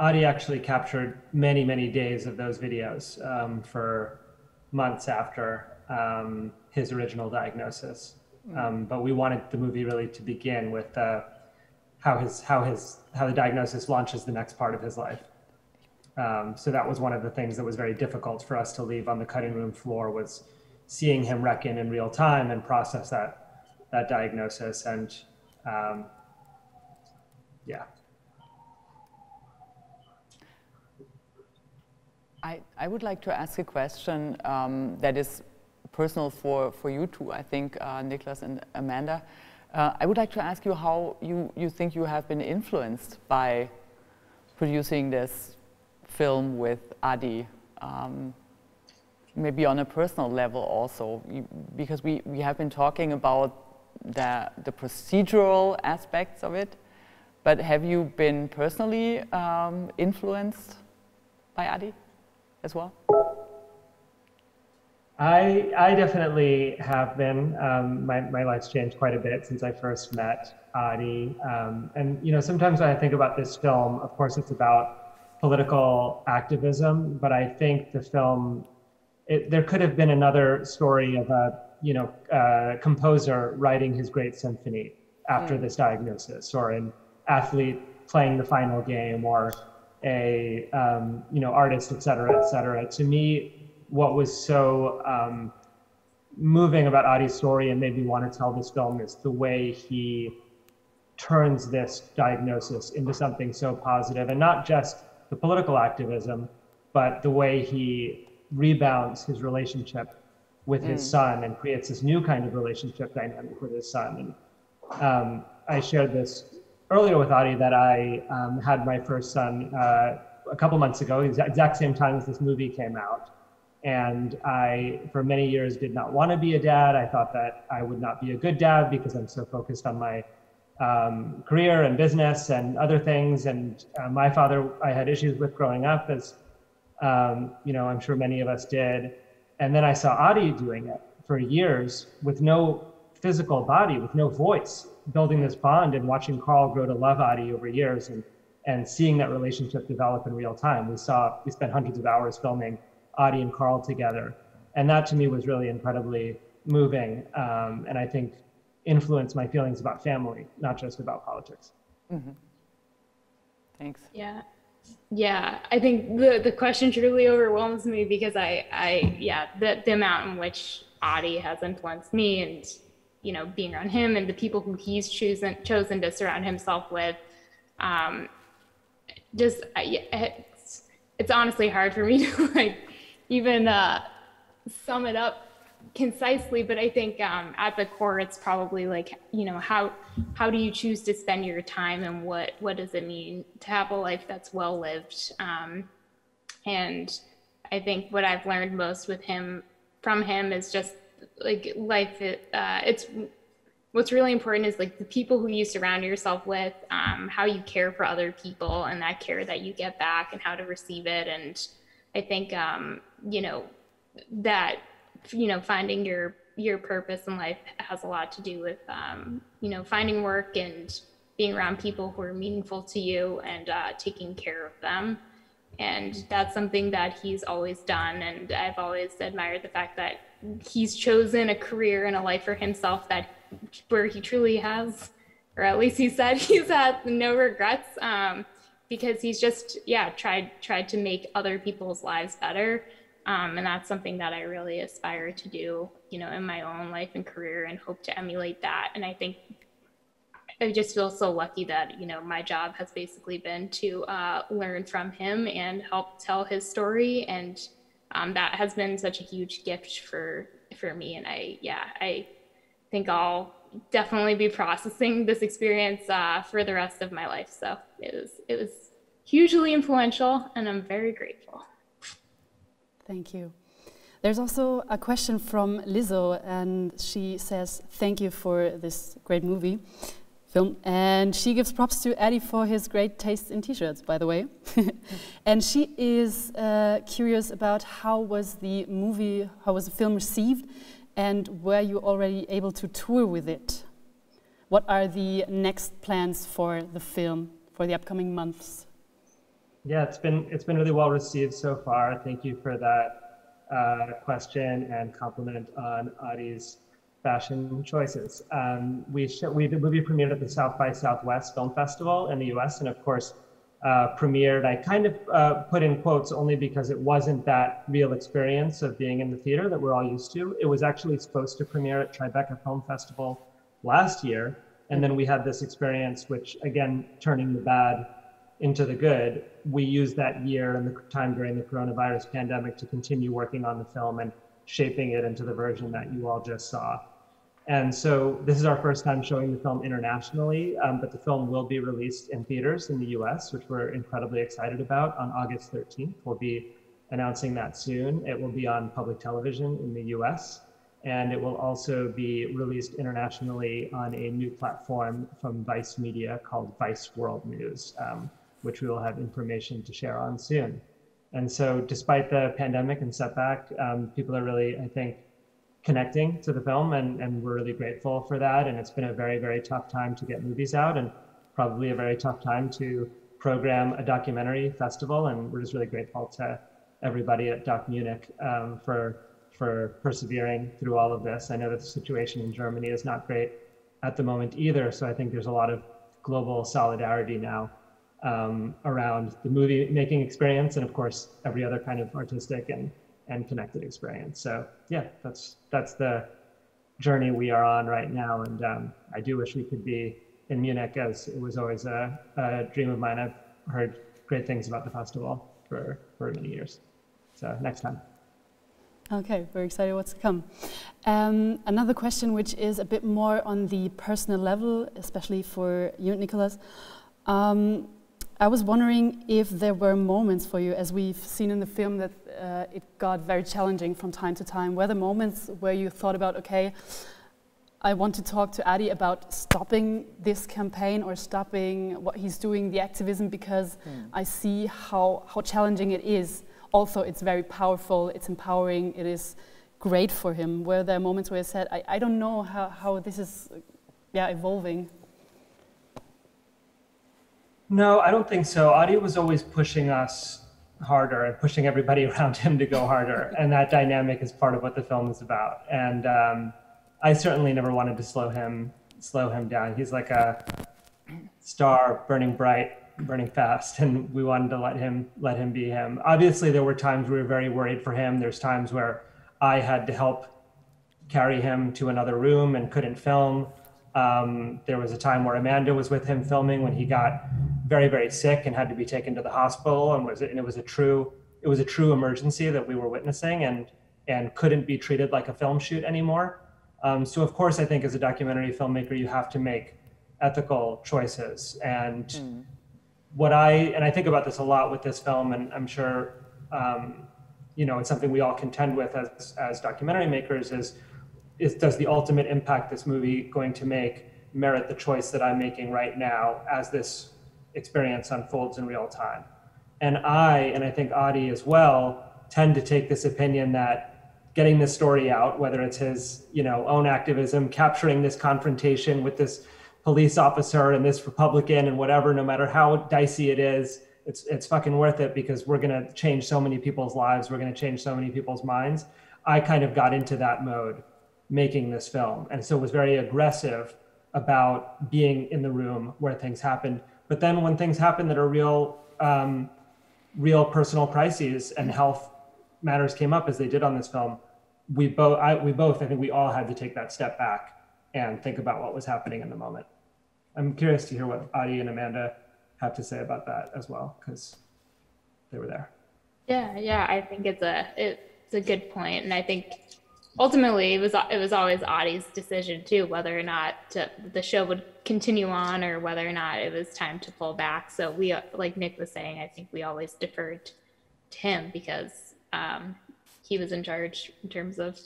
Ady actually captured many, many days of those videos for months after his original diagnosis. But we wanted the movie really to begin with how the diagnosis launches the next part of his life. So that was one of the things that was very difficult for us to leave on the cutting room floor, was seeing him reckon in real time and process that diagnosis. And yeah. I would like to ask a question that is personal for you two, I think, Niklas and Amanda. I would like to ask you how you think you have been influenced by producing this film with Ady, maybe on a personal level also, because we have been talking about the procedural aspects of it, but have you been personally influenced by Ady as well? I definitely have been. My life's changed quite a bit since I first met Ady. And you know, sometimes when I think about this film, of course it's about political activism, but I think the film, there could have been another story of a composer writing his great symphony after this diagnosis, or an athlete playing the final game, or a artist, et cetera, et cetera. To me, what was so moving about Ady's story and made me want to tell this film is the way he turns this diagnosis into something so positive, and not just the political activism, but the way he rebounds his relationship with his son and creates this new kind of relationship dynamic with his son. And I shared this earlier with Ady that I had my first son a couple months ago, exact same time as this movie came out. And I, for many years, did not want to be a dad. I thought that I would not be a good dad because I'm so focused on my career and business and other things. And my father, I had issues with growing up, as I'm sure many of us did. And then I saw Ady doing it for years with no physical body, with no voice, building this bond and watching Carl grow to love Ady over years. And and seeing that relationship develop in real time. We spent hundreds of hours filming Ady and Carl together. And that to me was really incredibly moving. And I think influenced my feelings about family, not just about politics. Mm-hmm. Thanks. Yeah. Yeah, I think the question truly overwhelms me because the amount in which Ady has influenced me and, you know, being around him and the people who he's chosen to surround himself with, it's honestly hard for me to like even sum it up concisely, but I think at the core it's probably like, you know, how do you choose to spend your time and what does it mean to have a life that's well lived, and I think what I've learned most from him is just like life, it's what's really important is like the people who you surround yourself with, how you care for other people and that care that you get back and how to receive it. And I think you know, that, you know, finding your purpose in life has a lot to do with, you know, finding work and being around people who are meaningful to you and taking care of them. And that's something that he's always done. And I've always admired the fact that he's chosen a career and a life for himself where he truly has, or at least he said he's had no regrets, because he's just, tried to make other people's lives better. And that's something that I really aspire to do, you know, in my own life and career, and hope to emulate that. And I think I just feel so lucky that, you know, my job has basically been to learn from him and help tell his story. And that has been such a huge gift for me. And I think I'll definitely be processing this experience for the rest of my life. So it was hugely influential, and I'm very grateful. Thank you. There's also a question from Lizzo, and she says, thank you for this great film. And she gives props to Ady for his great taste in t-shirts, by the way. And she is curious about how was the film received, and were you already able to tour with it? What are the next plans for the film for the upcoming months? Yeah, it's been really well received so far. Thank you for that question and compliment on Ady's fashion choices. The movie premiered at the South by Southwest Film Festival in the US, and of course premiered, I kind of put in quotes only because it wasn't that real experience of being in the theater that we're all used to. It was actually supposed to premiere at Tribeca Film Festival last year, and then we had this experience, which again, turning the bad into the good, we used that year and the time during the coronavirus pandemic to continue working on the film and shaping it into the version that you all just saw. And so this is our first time showing the film internationally, but the film will be released in theaters in the US, which we're incredibly excited about, on August 13th. We'll be announcing that soon. It will be on public television in the US, and it will also be released internationally on a new platform from Vice Media called Vice World News, which we will have information to share on soon. And so despite the pandemic and setback, people are really, I think, connecting to the film, and we're really grateful for that. And it's been a very, very tough time to get movies out, and probably a very tough time to program a documentary festival. And we're just really grateful to everybody at DOK Munich for persevering through all of this. I know that the situation in Germany is not great at the moment either. So I think there's a lot of global solidarity now around the movie making experience, and of course every other kind of artistic and connected experience. So yeah, that's the journey we are on right now. And I do wish we could be in Munich, as it was always a dream of mine. I've heard great things about the festival for many years. So next time. Okay, very excited what's to come. Another question, which is a bit more on the personal level, especially for you, Nicholas. I was wondering if there were moments for you, as we've seen in the film, that it got very challenging from time to time. Were there moments where you thought about, okay, I want to talk to Ady about stopping this campaign or stopping what he's doing, the activism, because I see how challenging it is. Also, it's very powerful, it's empowering, it is great for him. Were there moments where I said, I don't know how this is evolving? No, I don't think so. Ady was always pushing us harder and pushing everybody around him to go harder. And that dynamic is part of what the film is about. And I certainly never wanted to slow him down. He's like a star, burning bright, burning fast, and we wanted to let him be him. Obviously, there were times we were very worried for him. There's times where I had to help carry him to another room and couldn't film. There was a time where Amanda was with him filming when he got very, very sick and had to be taken to the hospital, and it was a true emergency that we were witnessing, and couldn't be treated like a film shoot anymore. So of course, I think as a documentary filmmaker, you have to make ethical choices. And I think about this a lot with this film, and I'm sure it's something we all contend with as documentary makers is does the ultimate impact this movie going to make merit the choice that I'm making right now as this experience unfolds in real time? And I think Ady as well, tend to take this opinion that getting this story out, whether it's his own activism, capturing this confrontation with this police officer and this Republican and whatever, no matter how dicey it is, it's fucking worth it because we're gonna change so many people's lives, we're gonna change so many people's minds. I kind of got into that mode making this film, and so was very aggressive about being in the room where things happened. But then when things happen that are real personal crises and health matters came up as they did on this film, I think we all had to take that step back and think about what was happening in the moment. I'm curious to hear what Ady and Amanda have to say about that as well, because they were there. Yeah, I think it's a good point, and I think ultimately it was always Ady's decision too, whether or not the show would continue on or whether or not it was time to pull back. So we, like Nick was saying, I think we always deferred to him because he was in charge in terms of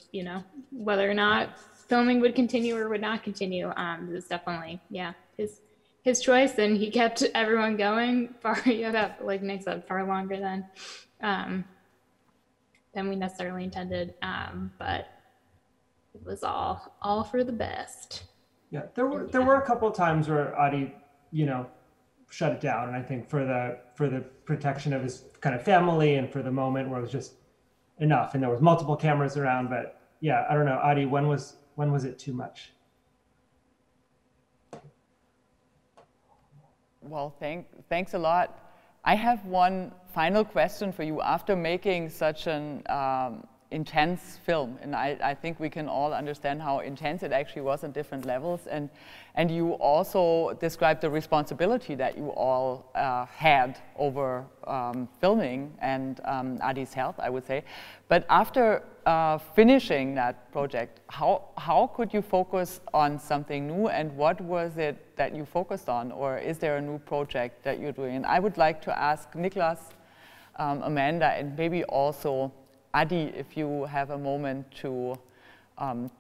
whether or not filming would continue or would not continue. It was definitely his choice, and he kept everyone going like Nick said, far longer than we necessarily intended, but it was all for the best. Yeah, there were a couple of times where Ady, shut it down, and I think for the protection of his kind of family and for the moment where it was just enough, and there was multiple cameras around. But yeah, I don't know, Ady, when was it too much? Well, thanks a lot. I have one final question for you. After making such an intense film, and I think we can all understand how intense it actually was on different levels, and you also described the responsibility that you all had over filming and Ady's health, I would say. But after finishing that project, how could you focus on something new, and what was it that you focused on, or is there a new project that you're doing? And I would like to ask Niklas, Amanda, and maybe also Ady, if you have a moment to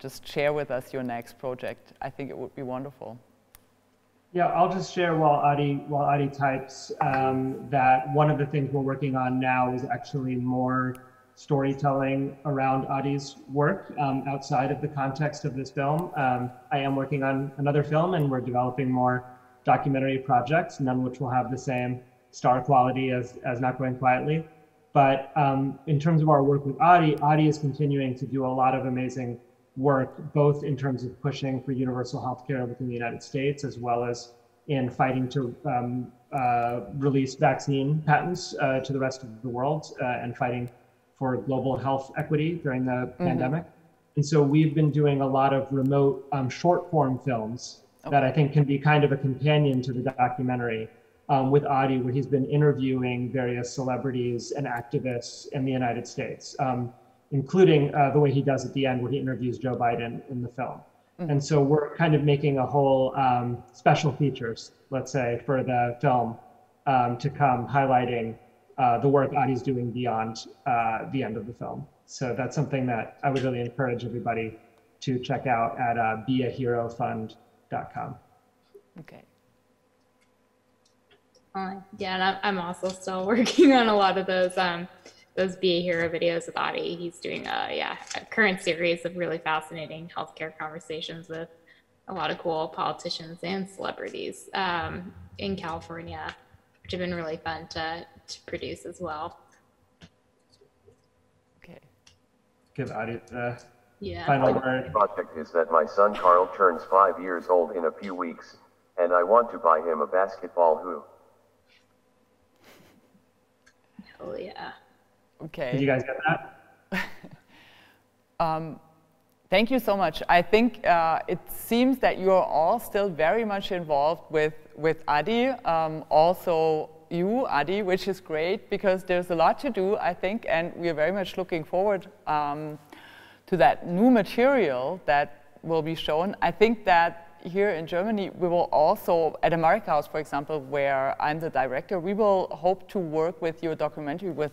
just share with us your next project. I think it would be wonderful. Yeah, I'll just share while Ady types that one of the things we're working on now is actually more storytelling around Ady's work outside of the context of this film. I am working on another film, and we're developing more documentary projects, none which will have the same star quality as Not Going Quietly. But in terms of our work with Ady is continuing to do a lot of amazing work, both in terms of pushing for universal healthcare within the United States, as well as in fighting to release vaccine patents to the rest of the world and fighting for global health equity during the pandemic. And so we've been doing a lot of remote short form films that I think can be kind of a companion to the documentary with Ady, where he's been interviewing various celebrities and activists in the United States, including the way he does at the end where he interviews Joe Biden in the film. And so we're kind of making a whole special features, let's say, for the film to come, highlighting the work Ady's doing beyond the end of the film. So that's something that I would really encourage everybody to check out at beaherofund.com. Okay. Yeah, and I'm also still working on a lot of those Be a Hero videos with Ady. He's doing a current series of really fascinating healthcare conversations with a lot of cool politicians and celebrities in California. which have been really fun to produce as well. Okay. Give Ady the Yeah. final My word. project is that my son Carl turns 5 years old in a few weeks, and I want to buy him a basketball hoop. Oh yeah. Okay. Did you guys get that? Thank you so much. I think it seems that you are all still very much involved with Ady, also you, Ady, which is great because there's a lot to do, I think, and we are very much looking forward to that new material that will be shown. I think that here in Germany, we will also, at America House, for example, where I'm the director, we will hope to work with your documentary with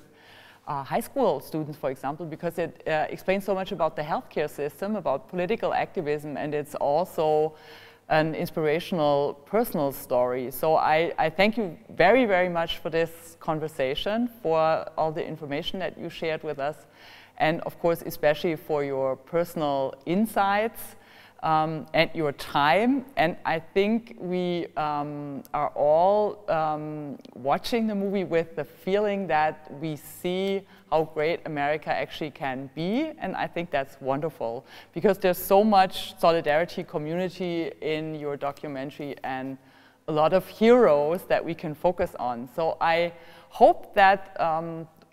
high school students, for example, because it explains so much about the healthcare system, about political activism, and it's also an inspirational personal story. So I thank you very, very much for this conversation, for all the information that you shared with us, and of course, especially for your personal insights and your time. And I think we are all watching the movie with the feeling that we see how great America actually can be. And I think that's wonderful because there's so much solidarity, community in your documentary and a lot of heroes that we can focus on. So I hope that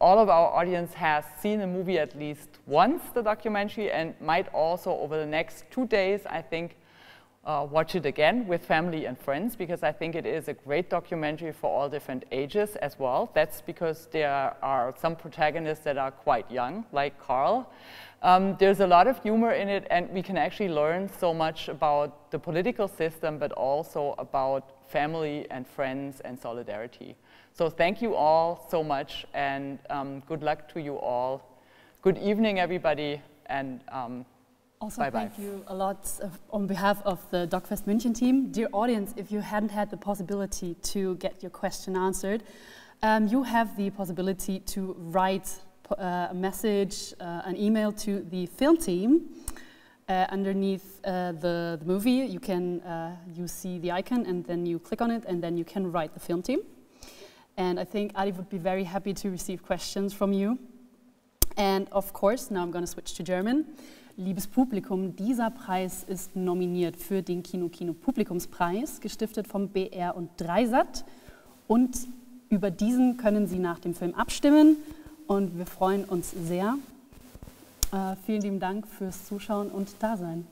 all of our audience has seen the movie at least once, the documentary, and might also over the next 2 days, I think, watch it again with family and friends, because I think it is a great documentary for all different ages as well. That's because there are some protagonists that are quite young, like Carl. There's a lot of humor in it, and we can actually learn so much about the political system, but also about family and friends and solidarity. So thank you all so much, and good luck to you all. Good evening, everybody, and also, bye-bye. Thank you a lot on behalf of the DOK.fest München team. Dear audience, if you hadn't had the possibility to get your question answered, you have the possibility to write a message, an email to the film team. Underneath the movie, you see the icon, and then you click on it, and then you can write the film team. And I think Ady would be very happy to receive questions from you. And of course, now I'm going to switch to German. Liebes Publikum, dieser Preis ist nominiert für den Kino-Publikumspreis, gestiftet vom BR und Dreisat. Und über diesen können Sie nach dem Film abstimmen. Und wir freuen uns sehr. Vielen lieben Dank fürs Zuschauen und Dasein.